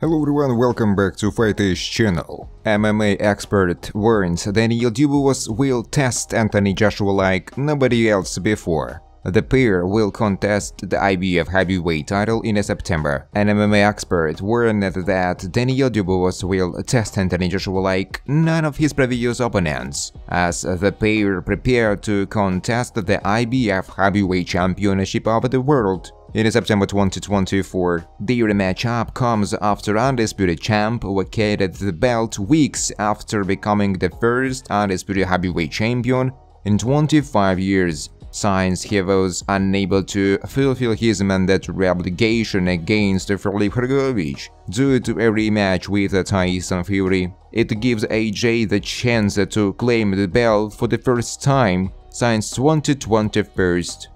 Hello everyone, welcome back to Fighters channel. MMA expert warns Daniel Dubois will test Anthony Joshua like nobody else before. The pair will contest the IBF heavyweight title in September. An MMA expert warned that Daniel Dubois will test Anthony Joshua like none of his previous opponents, as the pair prepare to contest the IBF heavyweight championship of the world. In September 2024, their matchup comes after undisputed champ vacated the belt weeks after becoming the first undisputed heavyweight champion in 25 years, since he was unable to fulfill his mandatory obligation against Felipe Hrgovic due to a rematch with Tyson Fury. It gives AJ the chance to claim the belt for the first time since 2021.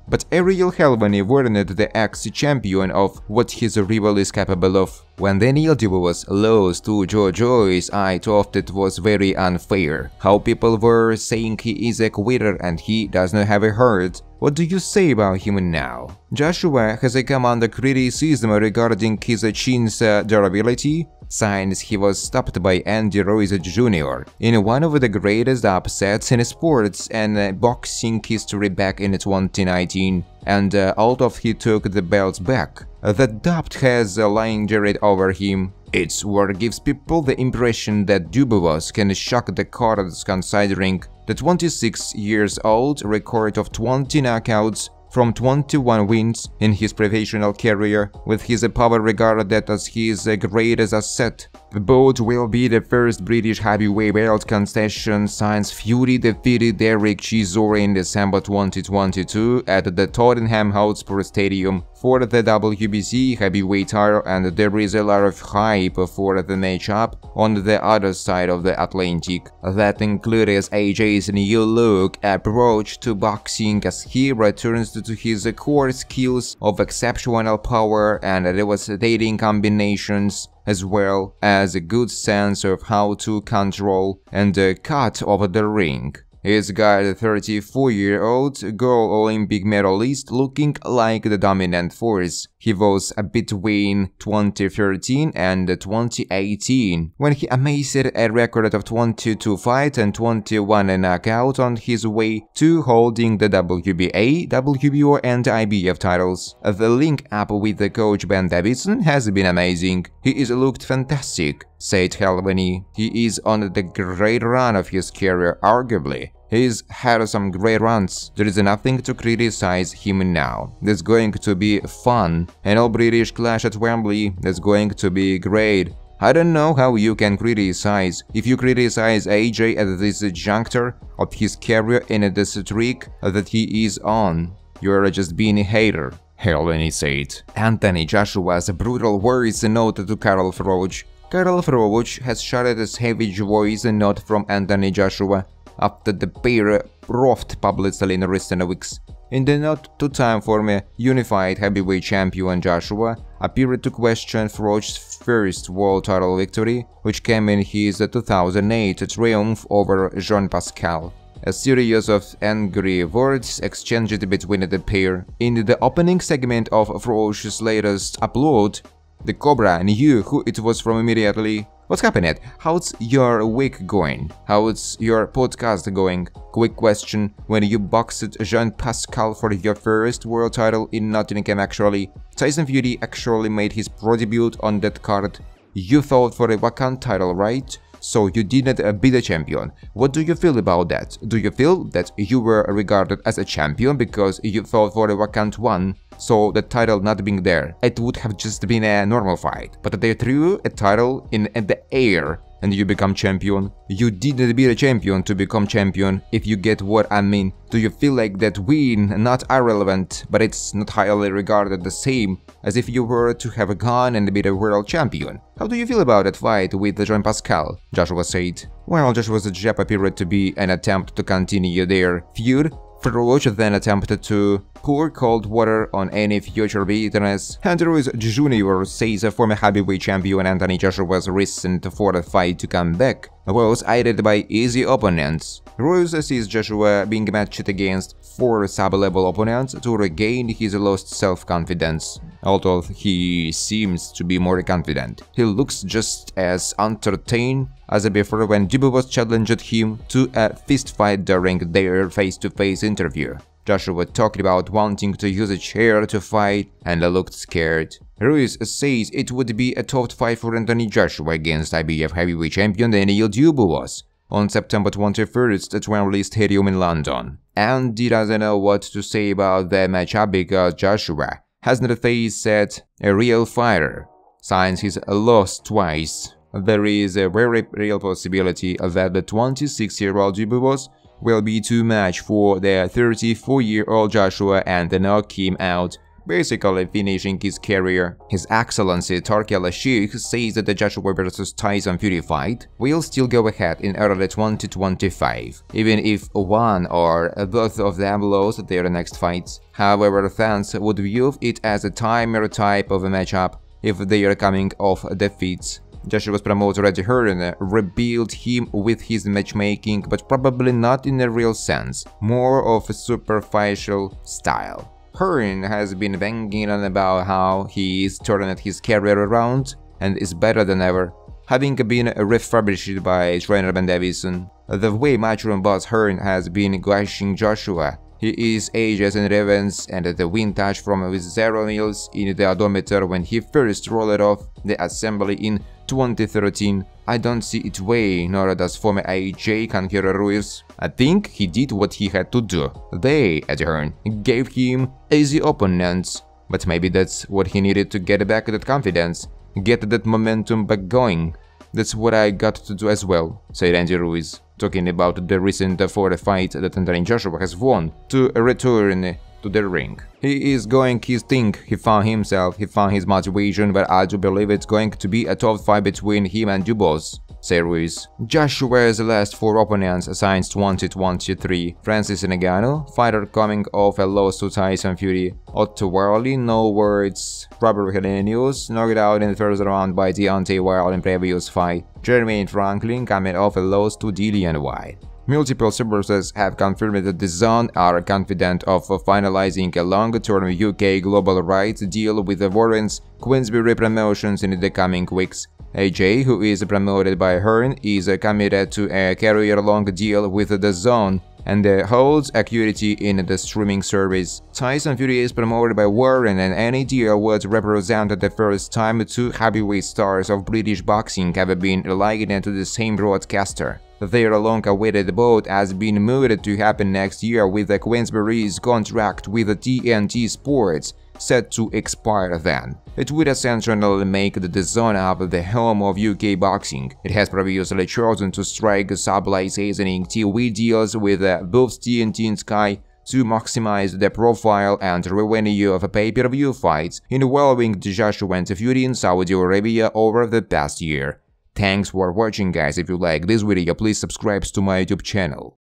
But Ariel Helwani warned the ex-champion of what his rival is capable of. When Daniel Dubois lost to Joe Joyce, I thought it was very unfair. How people were saying he is a quitter and he does not have a heart. What do you say about him now? Joshua has come under criticism regarding his chin's durability, since he was stopped by Andy Ruiz Jr. in one of the greatest upsets in sports and boxing history back in 2019, and although he took the belt back, the doubt has lingered over him. It's what gives people the impression that Dubois can shock the cards, considering the 26-year-old record of 20 knockouts from 21 wins in his professional career, with his power regarded as his greatest asset. The bout will be the first British heavyweight belt contestation since Fury defeated Derek Chisora in December 2022 at the Tottenham Hotspur Stadium for the WBC heavyweight title, and there is a lot of hype for the matchup on the other side of the Atlantic. That includes AJ's new look approach to boxing as he returns to his core skills of exceptional power and devastating combinations, as well as a good sense of how to control and cut over the ring. He's got a 34-year-old gold Olympic medalist looking like the dominant force. He was between 2013 and 2018, when he amassed a record of 22 fights and 21 knockouts on his way to holding the WBA, WBO and IBF titles. The link up with the coach Ben DAZN has been amazing. He is looked fantastic, said Helwani. He is on the great run of his career, arguably. He's had some great runs. There is nothing to criticize him now. There's going to be fun. An all-British clash at Wembley. That's going to be great. I don't know how you can criticize. If you criticize AJ at this juncture of his career in the streak that he is on, you're just being a hater, Helwani said. Anthony Joshua's brutal words note to Karl Froch. Karl Froch has shouted a savage voice note from Anthony Joshua after the pair roughed publicly in recent weeks. In the note to time former unified heavyweight champion Joshua appeared to question Froch's first world title victory, which came in his 2008 triumph over Jean Pascal. A series of angry words exchanged between the pair. In the opening segment of Froch's latest upload, the Cobra knew who it was from immediately. What's happening? How's your week going? How's your podcast going? Quick question, when you boxed Jean Pascal for your first world title in Nottingham actually, Tyson Fury actually made his pro debut on that card. You fought for a vacant title, right? So you didn't be the champion. What do you feel about that? Do you feel that you were regarded as a champion because you fought for a vacant one? So the title not being there, it would have just been a normal fight. But they threw a title in the air and you become champion. You didn't be the champion to become champion, if you get what I mean. Do you feel like that win not irrelevant, but it's not highly regarded the same as if you were to have gone and be the world champion? How do you feel about that fight with Jean Pascal? Joshua said. Well, Joshua's jab appeared to be an attempt to continue their feud. Froch then attempted to pour cold water on any future bitterness. Andy Ruiz Jr. says former heavyweight champion Anthony Joshua's recent fourth fight to come back was aided by easy opponents. Ruiz sees Joshua being matched against 4 sub-level opponents to regain his lost self-confidence. Although he seems to be more confident, he looks just as entertained as before when Dubois challenged him to a fistfight during their face-to-face interview. Joshua talked about wanting to use a chair to fight and looked scared. Ruiz says it would be a tough fight for Anthony Joshua against IBF heavyweight champion Daniel Dubois on September 21st at Wembley Stadium in London. And he doesn't know what to say about the matchup because Joshua hasn't faced a real fighter since he's lost twice. There is a very real possibility that the 26-year-old Dubois will be too much for the 34-year-old Joshua and knock him out, basically finishing his career. His Excellency Turki Al-Sheikh says that the Joshua vs Tyson Fury fight will still go ahead in early 2025, even if one or both of them lose their next fights. However, fans would view it as a timer type of a matchup if they are coming off defeats. Joshua's promoter Eddie Hearn rebuilt him with his matchmaking, but probably not in a real sense, more of a superficial style. Hearn has been banging on about how he is turning his career around and is better than ever, having been refurbished by trainer Ben Davison. The way Matchroom boss Hearn has been gushing Joshua, he is ages in revenge and the win touch from with 0 mils in the odometer when he first rolled off the assembly in 2013. I don't see it way, nor does former AJ conqueror Ruiz. I think he did what he had to do. They, at Hearn, gave him easy opponents, but maybe that's what he needed to get back that confidence, get that momentum back going. That's what I got to do as well, said Andy Ruiz, talking about the recent 4 fight that Anthony Joshua has won to return to the ring. He is going his thing, he found himself, he found his motivation, but I do believe it's going to be a tough fight between him and Dubois, said Ruiz. Joshua's last 4 opponents since 2023, Francis Ngannou, fighter coming off a loss to Tyson Fury, Otto Warley, no words, Robert Helenius, knocked out in the first round by Deontay Wilder in previous fight, Jermaine Franklin coming off a loss to Dillian White. Multiple sources have confirmed that DAZN are confident of finalizing a long-term UK global rights deal with the Warren's Queensberry Promotions in the coming weeks. AJ, who is promoted by Hearn, is committed to a career-long deal with DAZN and holds equity in the streaming service. Tyson Fury is promoted by Warren, and any deal would represent the first time 2 heavyweight stars of British boxing have been likened to the same broadcaster. Their long-awaited bout has been moved to happen next year, with Queensberry's contract with TNT Sports set to expire then. It would essentially make the DAZN up the home of UK boxing. It has previously chosen to strike sub-licensing TV deals with both TNT and Sky to maximize the profile and revenue of pay-per-view fights involving Joshua and Fury in Saudi Arabia over the past year. Thanks for watching, guys. If you like this video, please subscribe to my YouTube channel.